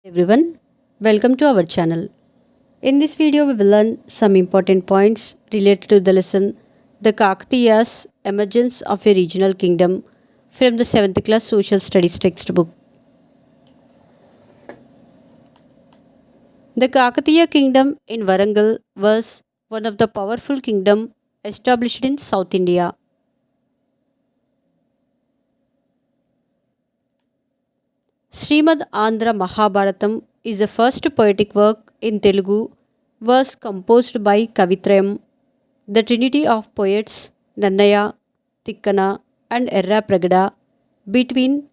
Everyone, welcome to our channel. In this video, we will learn some important points related to the lesson The Kakatiyas Emergence of a Regional Kingdom from the 7th class Social Studies textbook. The Kakatiya kingdom in Varangal was one of the powerful kingdom established in South India. Srimad Andhra Mahabharatam is the first poetic work in Telugu was composed by Kavitrayam, the trinity of poets Nannaya, Tikkana and Erra Pragada between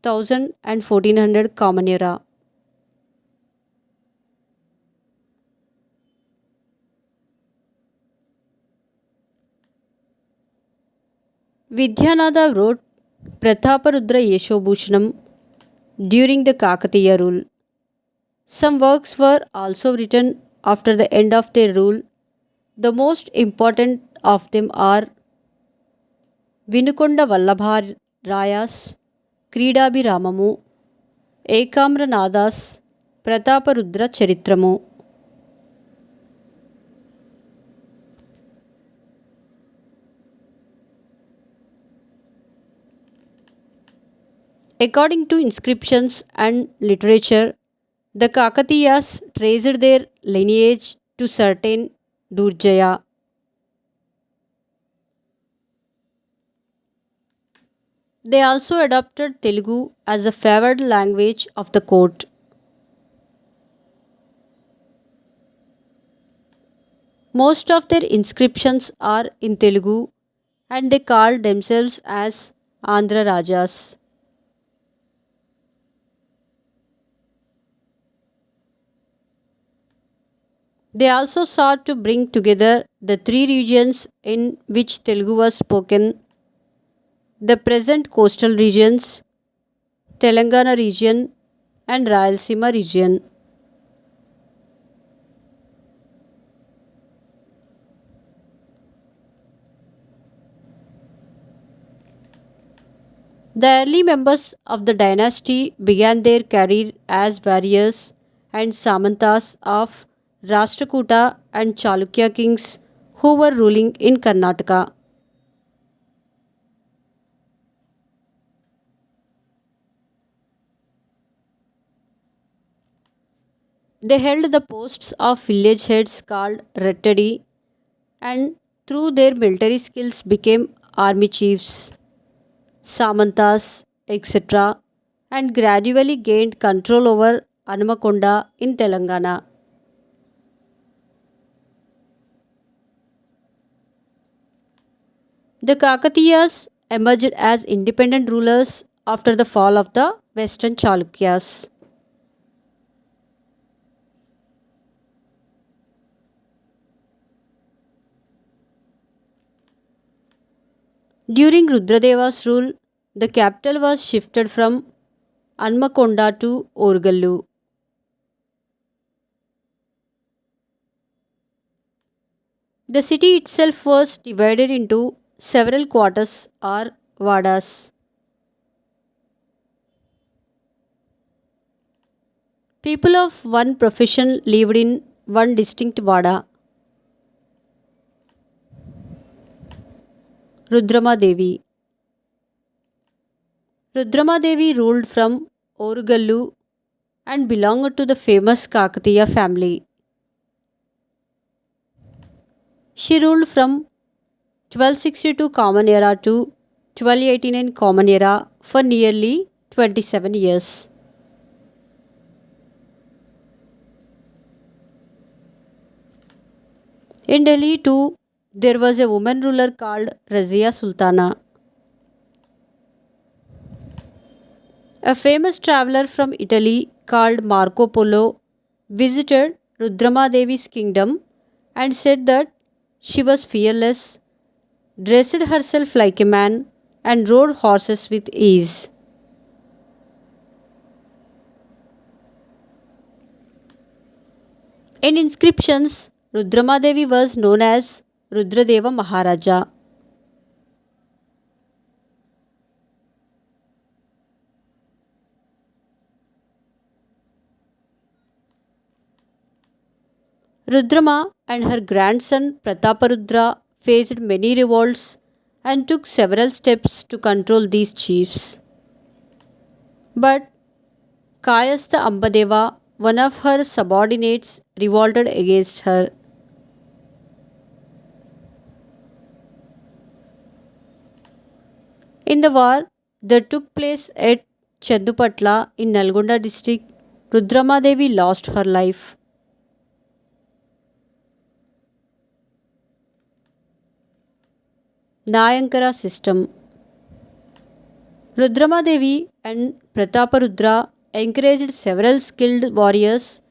1000 and 1400 Common Era. Vidyanatha wrote Prataparudra Yeshobhushanam during the Kakatiya rule. Some works were also written after the end of their rule. The most important of them are Vinukonda Vallabharaya's Kridabhiramamu, Ekamranada's Prataparudra Charitramu. According to inscriptions and literature, the Kakatiyas traced their lineage to certain Durjaya. They also adopted Telugu as a favored language of the court. Most of their inscriptions are in Telugu and they call themselves as Andhra Rajas. They also sought to bring together the three regions in which Telugu was spoken, the present coastal regions, Telangana region and Rayalaseema region. The early members of the dynasty began their career as warriors and samantas of Rashtrakuta and Chalukya kings who were ruling in Karnataka. They held the posts of village heads called Rettadi and through their military skills became army chiefs, samantas, etc. and gradually gained control over Anamakonda in Telangana. The Kakatiyas emerged as independent rulers after the fall of the Western Chalukyas. During Rudradeva's rule, the capital was shifted from Anmakonda to Orgallu. The city itself was divided into several quarters or vadas. People of one profession lived in one distinct vada. Rudrama Devi. Rudrama Devi ruled from Orugallu and belonged to the famous Kakatiya family. She ruled from 1262 Common Era to 1289 Common Era for nearly 27 years. In Delhi too, there was a woman ruler called Razia Sultana. A famous traveler from Italy called Marco Polo visited Rudramadevi's kingdom and said that she was fearless, dressed herself like a man, and rode horses with ease. In inscriptions, Rudramadevi was known as Rudradeva Maharaja. Rudrama and her grandson Prataparudra faced many revolts and took several steps to control these chiefs. But Kayastha Ambadeva, one of her subordinates, revolted against her. In the war that took place at Chandupatla in Nalgonda district, Rudramadevi lost her life. Nayankara system. Rudramadevi and Prataparudra encouraged several skilled warriors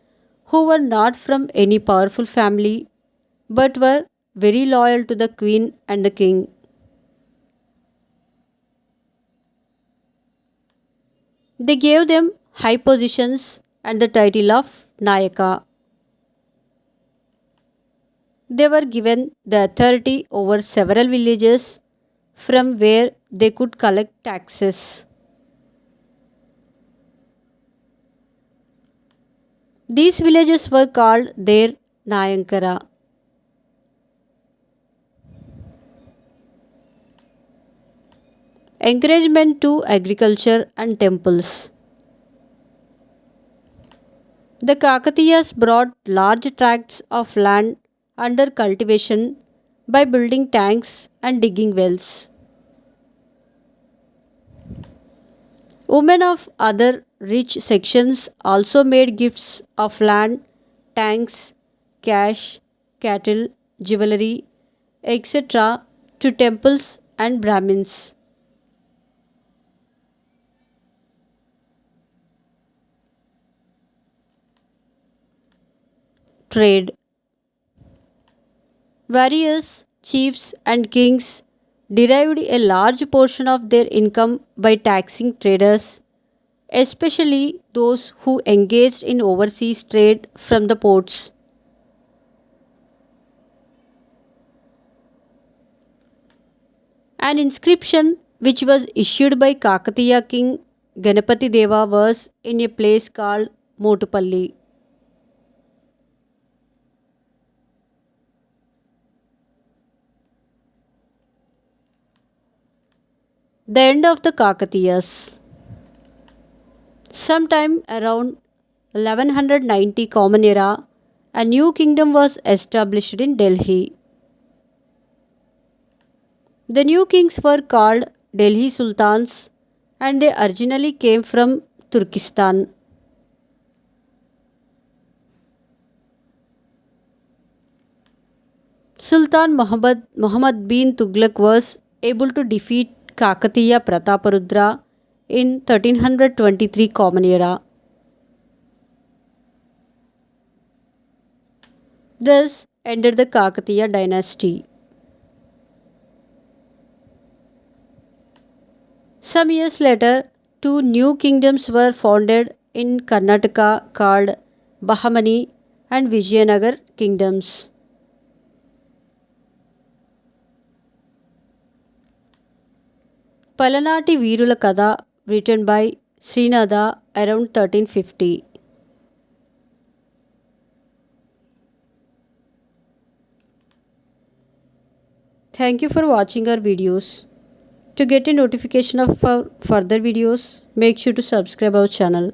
who were not from any powerful family but were very loyal to the queen and the king. They gave them high positions and the title of Nayaka. They were given the authority over several villages from where they could collect taxes. These villages were called their Nayankara. Encouragement to agriculture and temples. The Kakatiyas brought large tracts of land under cultivation by building tanks and digging wells. Women of other rich sections also made gifts of land, tanks, cash, cattle, jewelry, etc. to temples and Brahmins. Trade. Warriors, chiefs, and kings derived a large portion of their income by taxing traders, especially those who engaged in overseas trade from the ports. An inscription which was issued by Kakatiya king Ganapati Deva was in a place called Motupalli. The end of the Kakatiyas. Sometime around 1190 Common Era, a new kingdom was established in Delhi. The new kings were called Delhi Sultans and they originally came from Turkestan. Sultan Muhammad bin Tughlaq was able to defeat Kakatiya Prataparudra in 1323 Common Era. Thus ended the Kakatiya dynasty. Some years later, two new kingdoms were founded in Karnataka called Bahamani and Vijayanagar kingdoms. Palanati Veerula Kada, written by Srinada around 1350. Thank you for watching our videos. To get a notification of our further videos, make sure to subscribe our channel.